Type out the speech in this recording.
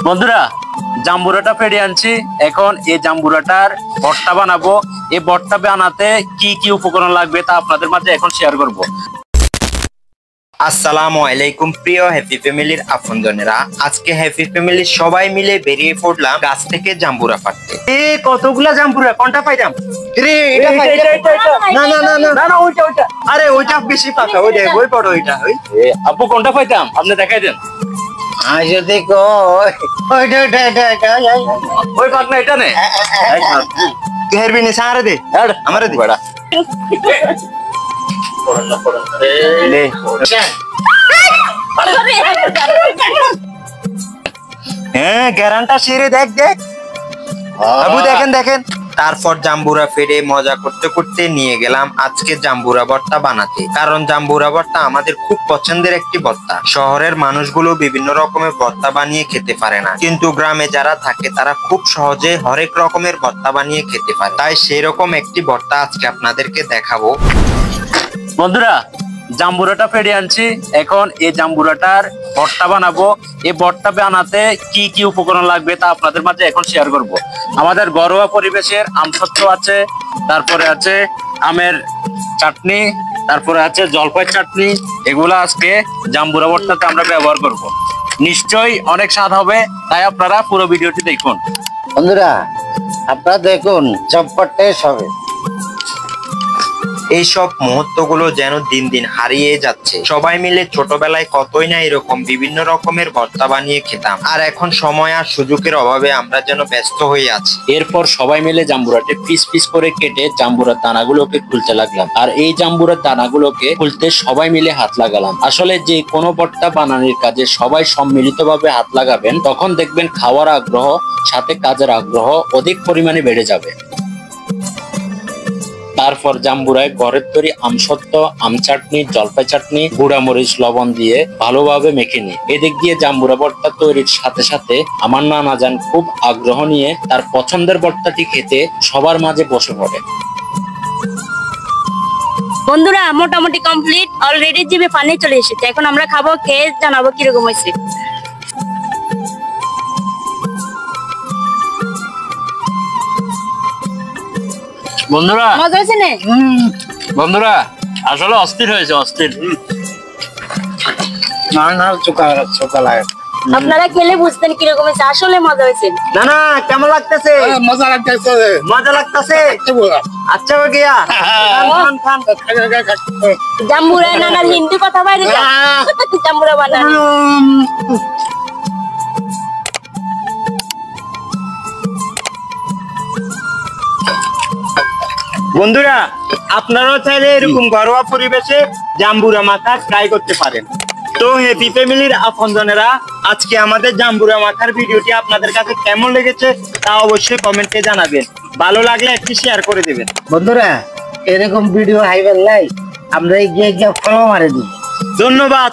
বন্ধুরা, জাম্বুরাটা পেড়ে আনছি। এখন এই জাম্বুরাটার ভর্তা বানাবো। এই ভর্তা বানাতে কি কি উপকরণ লাগবে তা আপনাদের মাঝে এখন শেয়ার করব। আসসালামু আলাইকুম প্রিয় হ্যাপি ফ্যামিলির আপনজনেরা, আজকে হ্যাপি ফ্যামিলির সবাই মিলে বেরিয়ে পড়লাম গাছ থেকে জাম্বুরা পাড়তে। কতগুলা জাম্বুরা, কোনটা পাইলাম? আরে ওইটা বেশি পাকা, ওই বড় ওইটা। আপু কোনটা পাইতাম আপনি দেখাই দেন। ওই পাকনা এটা নে হেরবিনি সারে দে আমারে দে বড়া। হ্যাঁ গ্যারান্টা সেরে দেখ দেখ বাবু, দেখেন। তারপর জাম্বুরা ফেড়ে মজা করতে করতে নিয়ে গেলাম আজকে জাম্বুরা ভর্তা বানাতে, কারণ জাম্বুরা ভর্তা আমাদের খুব পছন্দের একটি ভর্তা। শহরের মানুষগুলো বিভিন্ন রকমের ভর্তা বানিয়ে খেতে পারে না, কিন্তু গ্রামে যারা থাকে তারা খুব সহজে হরেক রকমের ভর্তা বানিয়ে খেতে পারে। তাই সেরকম একটি ভর্তা আজকে আপনাদেরকে দেখাবো। বন্ধুরা, জাম্বুরাটা পেড়ে আনছি। এখন এই জাম্বুরাটার ভর্তা বানাবো। এই ভর্তা বানাতে কি কি উপকরণ লাগবে তা আপনাদের মাঝে এখন শেয়ার করব। আমাদের ঘরোয়া পরিবেশের আমসত্ত্ব আছে, তারপরে আছে আমের চাটনি, তারপরে আছে জলপাই চাটনি। এগুলো আজকে জাম্বুরা ভর্তাতে আমরা ব্যবহার করব। নিশ্চয়ই অনেক স্বাদ হবে, তাই আপনারা পুরো ভিডিওটি দেখুন। বন্ধুরা আপনারা দেখুন, চটপট টেস্ট হবে। এইসব মুহূর্তগুলো যেন দিন দিন হারিয়ে যাচ্ছে। সবাই মিলে ছোটবেলায় কতই না এরকম বিভিন্ন রকমের ভর্তা বানিয়ে খেতাম, আর এখন সময় আর সুযোগের অভাবে আমরা যেন ব্যস্ত হয়ে আছি। এরপর সবাই মিলে জাম্বুরাটি পিস পিস করে কেটে জাম্বুরার দানাগুলোকে খুলতে লাগলাম। আর এই জাম্বুরার দানাগুলোকে খুলতে সবাই মিলে হাত লাগালাম। আসলে যে কোনো ভর্তা বানানোর কাজে সবাই সম্মিলিতভাবে হাত লাগাবেন, তখন দেখবেন খাওয়ার আগ্রহ সাথে কাজের আগ্রহ অধিক পরিমাণে বেড়ে যাবে। তারপর জাম্বুরায় ঘরের তৈরি আমসত্ত্ব, আম চাটনি, জলপাই চাটনি, গুঁড়ামরিচ, লবণ দিয়ে ভালোভাবে মেখে নিই। এদিক দিয়ে জাম্বুরা ভর্তা তৈরির সাথে সাথে আমার নানা যান খুব আগ্রহ নিয়ে তার পছন্দের ভর্তাটি খেতে সবার মাঝে বসে পড়ে। বন্ধুরা মোটামুটি কমপ্লিট, অলরেডি জিভে পানি চলে এসেছে। এখন আমরা খাবো, খেয়ে জানাবো কিরকম হয়েছে। বন্ধুরা মজা হয়েছে না? বন্ধুরা আসলে অস্থির হয়েছে, অস্থির। না চোখা লাগে। আপনারা খেলে বুঝতেন কিরকম হয়েছে। আসলে মজা হয়েছে। না কেমন লাগতেছে? মজা লাগতেছে। আচ্ছা হয়ে গিয়া জাম্বুরা নানার হিন্দি কথা বাইরে যা। জাম্বুরা বানানো। বন্ধুরা, আপনারাও চাইলে এরকম ঘরোয়া পরিবেশে জাম্বুরা মাখা ট্রাই করতে পারেন। তো হ্যাপি ফ্যামিলির আপনজনেরা, আজকে আমাদের জাম্বুরা মাখার ভিডিওটি আপনাদের কাছে কেমন লেগেছে তা অবশ্যই কমেন্টে জানাবেন। ভালো লাগলে একটি শেয়ার করে দেবেন। বন্ধুরা এরকম ভিডিও হাইবার লাই আমরা গিয়ে ফলো মারে দিই। ধন্যবাদ।